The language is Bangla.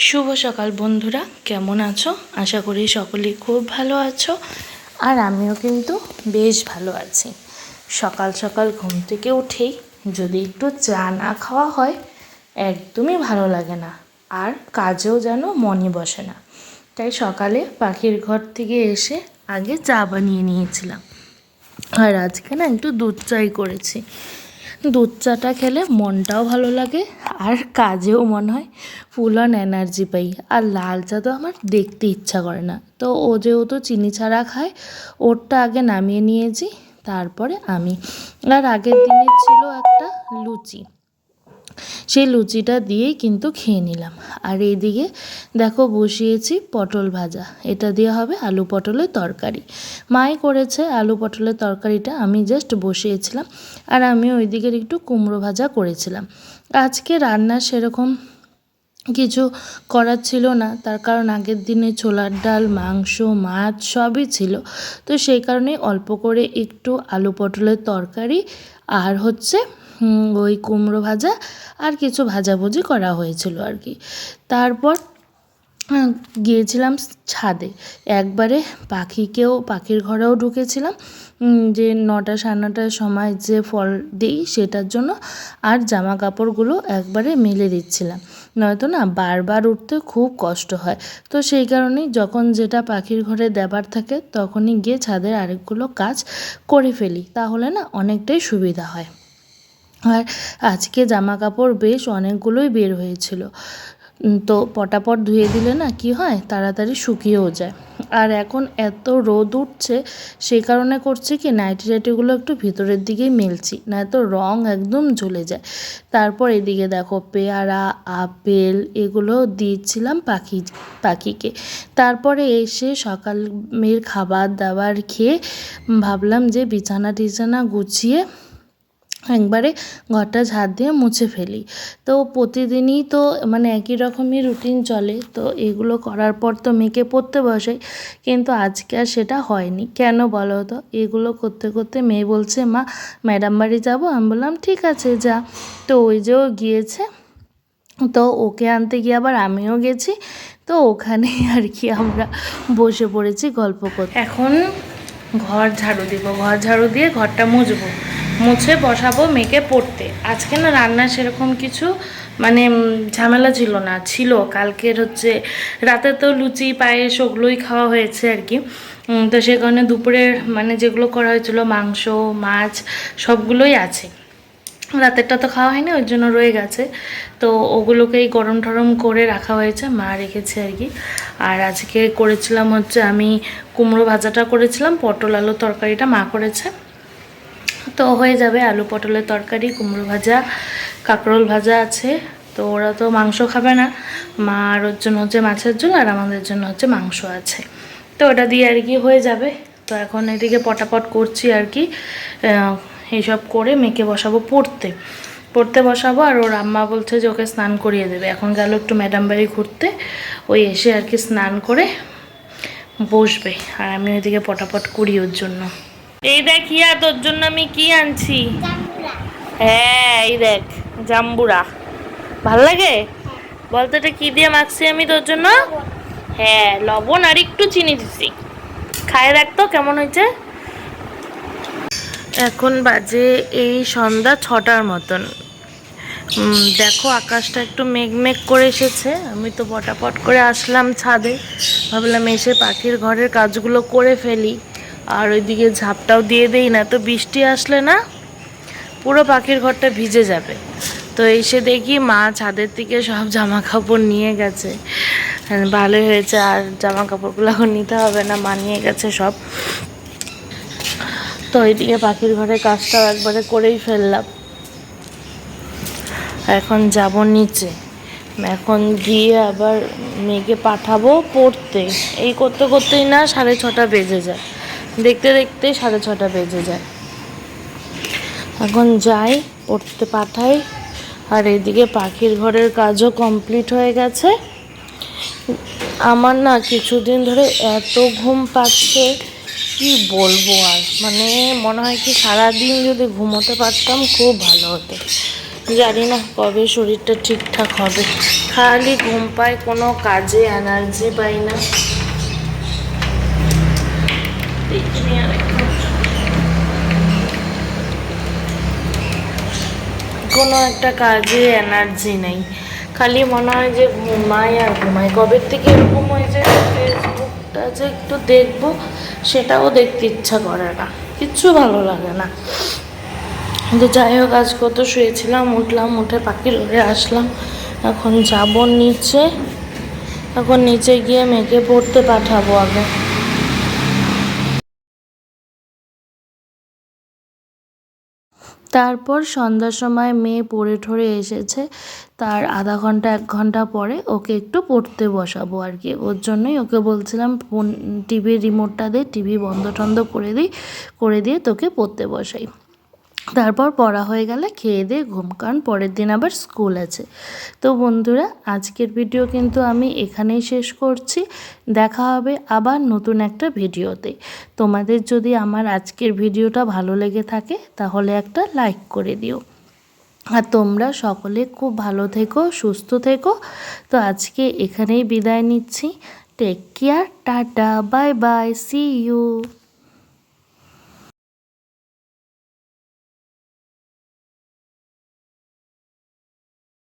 শুভ সকাল বন্ধুরা, কেমন আছো? আশা করি সকলেই খুব ভালো আছো। আর আমিও কিন্তু বেশ ভালো আছি। সকাল সকাল ঘুম থেকে উঠেই যদি একটু চা না খাওয়া হয় একদমই ভালো লাগে না, আর কাজেও যেন মনই বসে না। তাই সকালে পাখির ঘর থেকে এসে আগে চা বানিয়ে নিয়েছিলাম। আর আজকে না একটু দুধ চাই করেছি। দুধ চাটা খেলে মনটাও ভালো লাগে আর কাজেও মনে হয় ফুল অন এনার্জি পাই। আর লাল চা তো আমার দেখতে ইচ্ছা করে না, তো ও যেহেতু চিনি ছাড়া খায় ওরটা আগে নামিয়ে নিয়েছি, তারপরে আমি। আর আগের দিনে ছিল একটা লুচি, সেই লুচিটা দিয়েই কিন্তু খেয়ে নিলাম। আর এইদিকে দেখো বসিয়েছি পটল ভাজা, এটা দিয়ে হবে আলু পটলের তরকারি। মাই করেছে আলু পটলের তরকারিটা, আমি জাস্ট বসিয়েছিলাম। আর আমি ওই দিকের একটু কুমড়ো ভাজা করেছিলাম। আজকে রান্না সেরকম কিছু করার ছিল না, তার কারণ আগের দিনে ছোলার ডাল, মাংস, মাছ সবই ছিল। তো সেই কারণে অল্প করে একটু আলু পটলের তরকারি আর হচ্ছে ওই কুমড়ো ভাজা আর কিছু ভাজাভুজি করা হয়েছিল আর কি। তারপর গিয়েছিলাম ছাদে, একবারে পাখির ঘরেও ঢুকেছিলাম, যে 9টা সাড়ে 9টার সময় যে ফল দিই সেটার জন্য। আর জামা কাপড়গুলো একবারে মেলে দিচ্ছিলাম, নয়তো না বারবার উঠতে খুব কষ্ট হয়। তো সেই কারণেই যখন যেটা পাখির ঘরে দেবার থাকে তখনই গিয়ে ছাদের আরেকগুলো কাজ করে ফেলি, তাহলে না অনেকটাই সুবিধা হয়। আর আজকে জামা কাপড় বেশ অনেকগুলোই বের হয়েছিল, তো পটাপট ধুয়ে দিলে না কি হয় তাড়াতাড়ি শুকিয়েও যায়। আর এখন এত রোদ উঠছে, সেই কারণে করছি কি নাইটিগুলো একটু ভিতরের দিকেই মেলছি, নয়তো রং একদম জ্বলে যায়। তারপর এদিকে দেখো পেয়ারা, আপেল এগুলো দিয়েছিলাম পাখিকে। তারপরে এসে সকালের খাবার দাবার খেয়ে ভাবলাম যে বিছানা টিছানা গুছিয়ে একবারে ঘরটা ঝাড় দিয়ে মুছে ফেলি। তো প্রতিদিনই তো মানে একই রকমই রুটিন চলে, তো এগুলো করার পর তো মেয়েকে পড়তে বসাই, কিন্তু আজকে আর সেটা হয়নি। কেন বলো তো? এগুলো করতে করতে মেয়ে বলছে মা ম্যাডাম বাড়ি যাবো। আমি বললাম ঠিক আছে যা। তো ওই যে ও গিয়েছে, তো ওকে আনতে গিয়ে আবার আমিও গেছি। তো ওখানেই আর কি আমরা বসে পড়েছি গল্প করতে। এখন ঘর ঝাড়ু দিব, ঘর ঝাড়ু দিয়ে ঘরটা মুছে বসাবো মেয়েকে পড়তে। আজকে না রান্না সেরকম কিছু মানে ঝামেলা ছিল না, ছিল কালকের হচ্ছে রাতে তো লুচি পায়েস ওগুলোই খাওয়া হয়েছে আর কি। তো সে কারণে দুপুরের মানে যেগুলো করা হয়েছিল মাংস মাছ সবগুলোই আছে। রাতেরটা তো খাওয়া হয়নি, ওই জন্য রয়ে গেছে। তো ওগুলোকেই গরম টরম করে রাখা হয়েছে, মা রেখেছে আর কি। আর আজকে করেছিলাম হচ্ছে আমি কুমড়ো ভাজাটা করেছিলাম, পটল আলু তরকারিটা মা করেছে। তো হয়ে যাবে আলু পটলের তরকারি, কুমড়ো ভাজা, কাঁকরোল ভাজা আছে। তো ওরা তো মাংস খাবে না, মার ওর জন্য হচ্ছে মাছের ঝোল আর আমাদের জন্য হচ্ছে মাংস আছে। তো ওটা দিয়ে আর কি হয়ে যাবে। তো এখন এদিকে পটাপট করছি আর কি, এইসব করে মেয়েকে বসাবো পড়তে বসাবো। আর ওর আম্মা বলছে যে ওকে স্নান করিয়ে দেবে। এখন গেল একটু ম্যাডাম বাড়ি ঘুরতে, ওই এসে আর কি স্নান করে বসবে। আর আমি ওইদিকে পটাপট করি ওর জন্য। এই দেখ হিয়া, তোর জন্য আমি কি আনছি। হ্যাঁ এই দেখ জাম্বুরা, ভাল লাগে? বলতো এটা কি দিয়ে মাখছি আমি তোর জন্য? হ্যাঁ লবণ আর একটু চিনি দিছি, খায় রাখতো কেমন হয়েছে। এখন বাজে এই সন্ধ্যা 6টার মতন। দেখো আকাশটা একটু মেঘ করে এসেছে। আমি তো পটাপট করে আসলাম ছাদে, ভাবলাম এসে পাখির ঘরের কাজগুলো করে ফেলি আর ওইদিকে ঝাপটাও দিয়ে দেই, না তো বৃষ্টি আসলে না পুরো পাখির ঘরটা ভিজে যাবে। তো এসে দেখি মা ছাদের থেকে সব জামা কাপড় নিয়ে গেছে। ভালোই হয়েছে, আর জামা কাপড়গুলো এখন নিতে হবে না, মা নিয়ে গেছে সব। তো ওইদিকে পাখির ঘরের কাজটাও একবারে করেই ফেললাম। এখন যাব নিচে, এখন গিয়ে আবার মেয়েকে পাঠাবো পড়তে। এই করতে করতেই না 6:30 বেজে যায়, দেখতে দেখতে 6:30 বেজে যায়। এখন যাই পড়তে পাঠাই। আর এদিকে পাখির ঘরের কাজও কমপ্লিট হয়ে গেছে। আমার না কিছুদিন ধরে এত ঘুম পাচ্ছে কি বলবো, আর মানে মনে হয় কি সারাদিন যদি ঘুমোতে পারতাম খুব ভালো হতো। জানি না কবে শরীরটা ঠিকঠাক হবে, খালি ঘুম পায়, কোনো কাজে এনার্জি পাই না। কোনো একটা কাজে এনার্জি নেই, খালি মনে হয় যে ঘুমাই আর ঘুমাই। কবে থেকে এরকম হয়েছে, ফেসবুকটা যে একটু দেখবো সেটাও দেখতে ইচ্ছা করে না, কিচ্ছু ভালো লাগে না। কিন্তু যাই হোক, আজ কত শুয়েছিলাম, উঠলাম, উঠে পাখির ঘরে আসলাম। এখন যাব নিচে, এখন নিচে গিয়ে মেয়েকে পড়তে পাঠাবো আগে। তারপর সন্ধ্যার সময় মেয়ে পড়ে ঠরে এসেছে, তার আধা ঘন্টা 1 ঘন্টা পরে ওকে একটু পড়তে বসাবো আর কি। ওর জন্যই ওকে বলছিলাম ফোন, টিভির রিমোটটা দে, টিভি বন্ধ টন্ধ করে দিয়ে তোকে পড়তে বসাই। তারপর পড়া হয়ে গেলে খেয়ে দিয়ে ঘুম, কারণ পরের দিন আবার স্কুল আছে। তো বন্ধুরা, আজকের ভিডিও কিন্তু আমি এখানেই শেষ করছি। দেখা হবে আবার নতুন একটা ভিডিওতে। তোমাদের যদি আমার আজকের ভিডিওটা ভালো লেগে থাকে তাহলে একটা লাইক করে দিও। আর তোমরা সকলে খুব ভালো থেকো, সুস্থ থেকো। তো আজকে এখানেই বিদায় নিচ্ছি। Take care, tata, bye bye, see you.